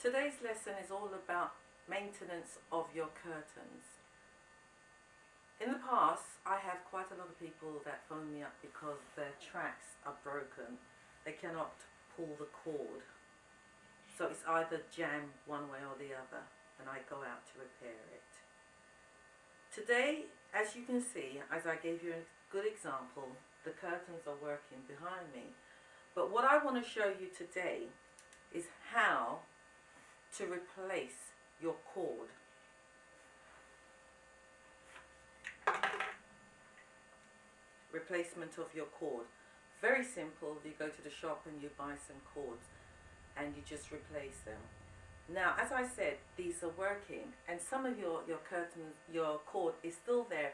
Today's lesson is all about maintenance of your curtains. In the past, I have quite a lot of people that phone me up because their tracks are broken. They cannot pull the cord. So it's either jammed one way or the other, and I go out to repair it. Today, as you can see, as I gave you a good example, the curtains are working behind me. But what I want to show you today is how to replace your cord. Replacement of your cord. Very simple. You go to the shop and you buy some cords and you just replace them. Now, as I said, these are working, and some of your curtains, your cord is still there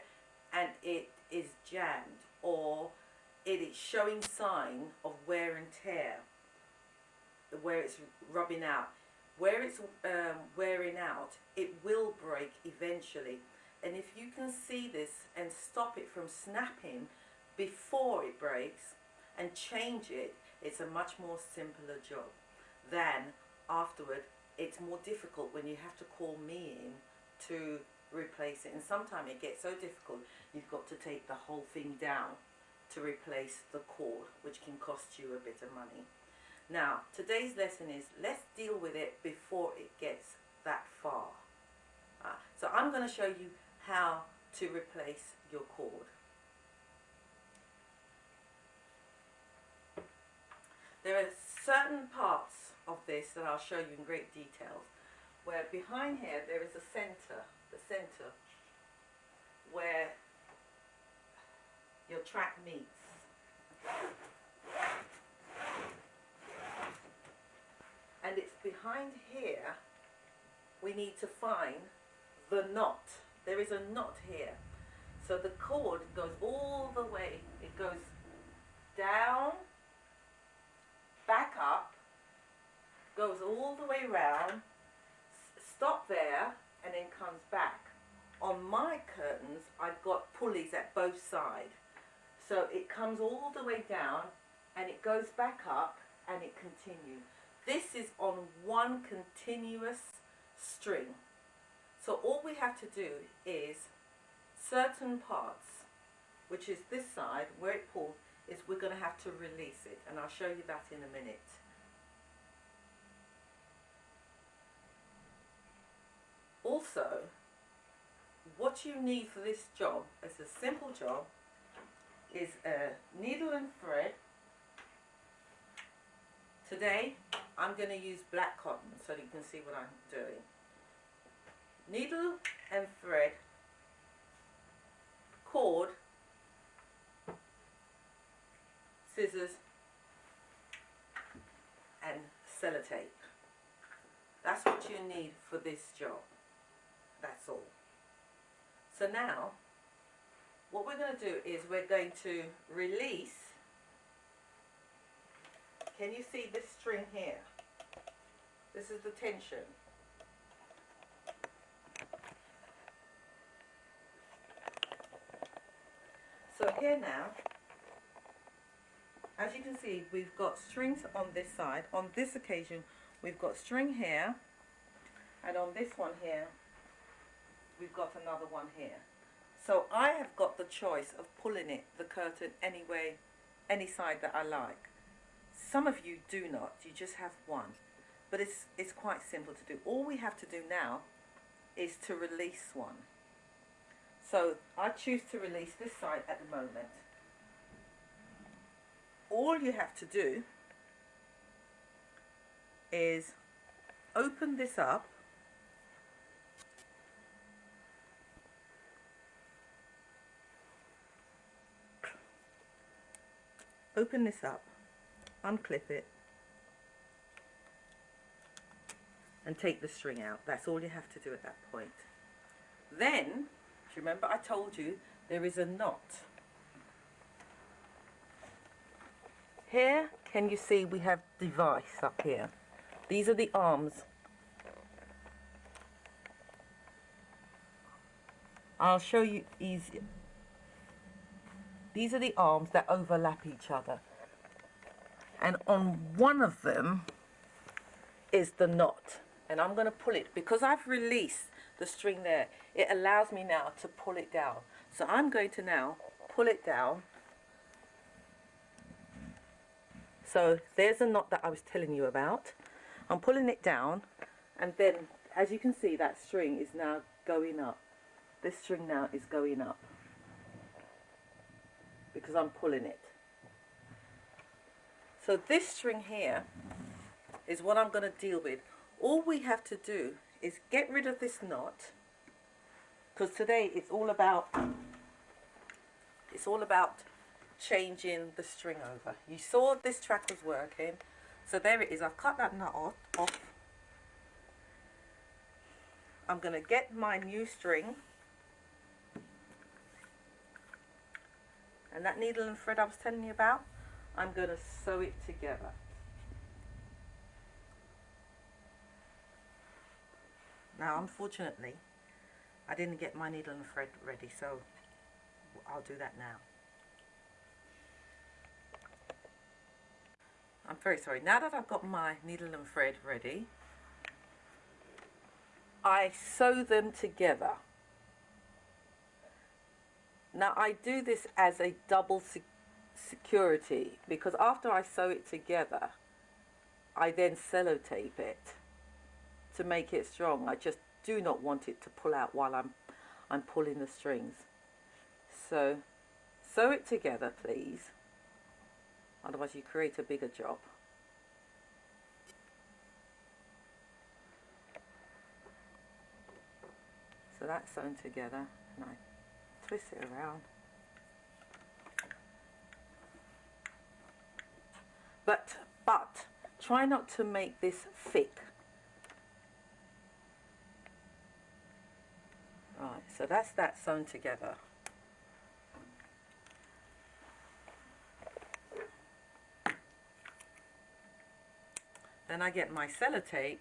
and it is jammed, or it is showing sign of wear and tear, where it's rubbing out. Where it's wearing out, it will break eventually. And if you can see this and stop it from snapping before it breaks and change it, it's a much more simpler job than afterward. It's more difficult when you have to call me in to replace it. And sometimes it gets so difficult, you've got to take the whole thing down to replace the cord, which can cost you a bit of money. Now, today's lesson is, let's deal with it before it gets that far. So I'm going to show you how to replace your cord. There are certain parts of this that I'll show you in great detail, where behind here there is a center, the center where your track meets. And it's behind here we need to find the knot. There is a knot here. So the cord goes all the way, it goes down, back up, goes all the way round, stop there, and then comes back. On my curtains, I've got pulleys at both sides. So it comes all the way down, and it goes back up, and it continues. This is on one continuous string. So all we have to do is certain parts, which is this side where it pulls, is we're going to have to release it, and I'll show you that in a minute. Also, what you need for this job, it's a simple job, is a needle and thread. Today I'm going to use black cotton so that you can see what I'm doing. Needle and thread, cord, scissors, and sellotape. That's what you need for this job. That's all. So now what we're going to do is we're going to release. Can you see this string here? This is the tension. So here now, as you can see, we've got strings on this side. On this occasion, we've got string here, and on this one here, we've got another one here. So I have got the choice of pulling it, the curtain, anyway, any side that I like. Some of you do not, you just have one. But it's quite simple to do. All we have to do now is to release one. So I choose to release this side at the moment. All you have to do is open this up. Open this up, unclip it, and take the string out. That's all you have to do at that point. Then, do you remember I told you there is a knot? Here, can you see we have device up here? These are the arms. I'll show you easier. These are the arms that overlap each other. And on one of them is the knot. And I'm going to pull it, because I've released the string there, it allows me now to pull it down. So I'm going to now pull it down. So there's a knot that I was telling you about. I'm pulling it down, and then as you can see, that string is now going up. This string now is going up because I'm pulling it. So this string here is what I'm going to deal with. All we have to do is get rid of this knot, because today it's all about changing the string over. You saw this track was working, so there it is. I've cut that knot off. I'm going to get my new string, and that needle and thread I was telling you about, I'm going to sew it together. Now, unfortunately, I didn't get my needle and thread ready, so I'll do that now. I'm very sorry. Now that I've got my needle and thread ready, I sew them together. Now, I do this as a double security, because after I sew it together, I then sellotape it to make it strong. I just do not want it to pull out while I'm pulling the strings. So sew it together, please, otherwise you create a bigger job. So that's sewn together, and I twist it around. But try not to make this thick. Right, so that's that sewn together. Then I get my sellotape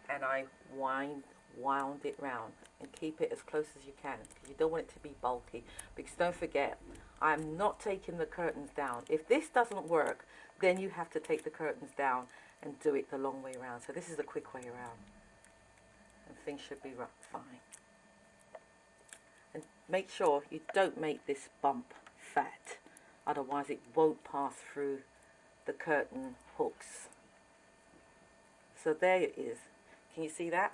and I wound it round, and keep it as close as you can, because you don't want it to be bulky. Because don't forget, I'm not taking the curtains down. If this doesn't work, then you have to take the curtains down and do it the long way around. So this is the quick way around, and things should be fine. And make sure you don't make this bump fat, otherwise it won't pass through the curtain hooks. So there it is. Can you see that?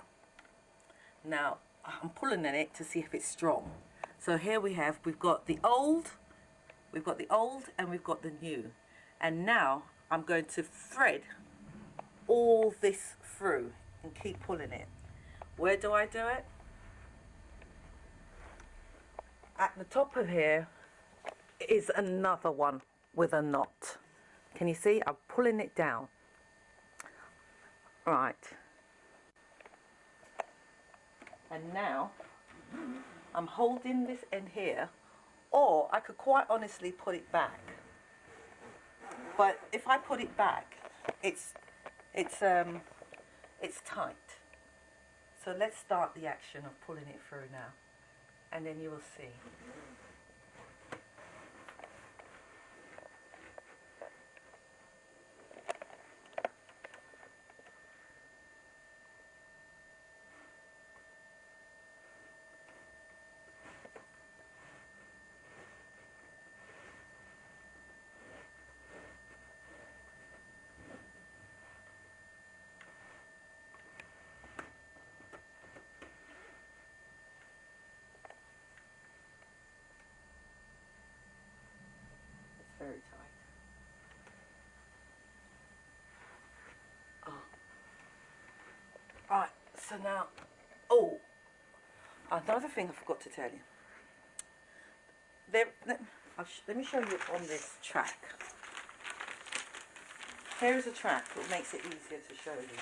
Now I'm pulling on it to see if it's strong. So here we've got the old, and we've got the new. And now I'm going to thread all this through and keep pulling it. Where do I do it? At the top of here is another one with a knot. Can you see? I'm pulling it down. Right. And now I'm holding this end here, or I could quite honestly put it back. But if I put it back, it's tight. So let's start the action of pulling it through now, and then you will see. Very tight. Oh. Right, so now, another thing I forgot to tell you. Let me show you on this track. Here is a track that makes it easier to show you.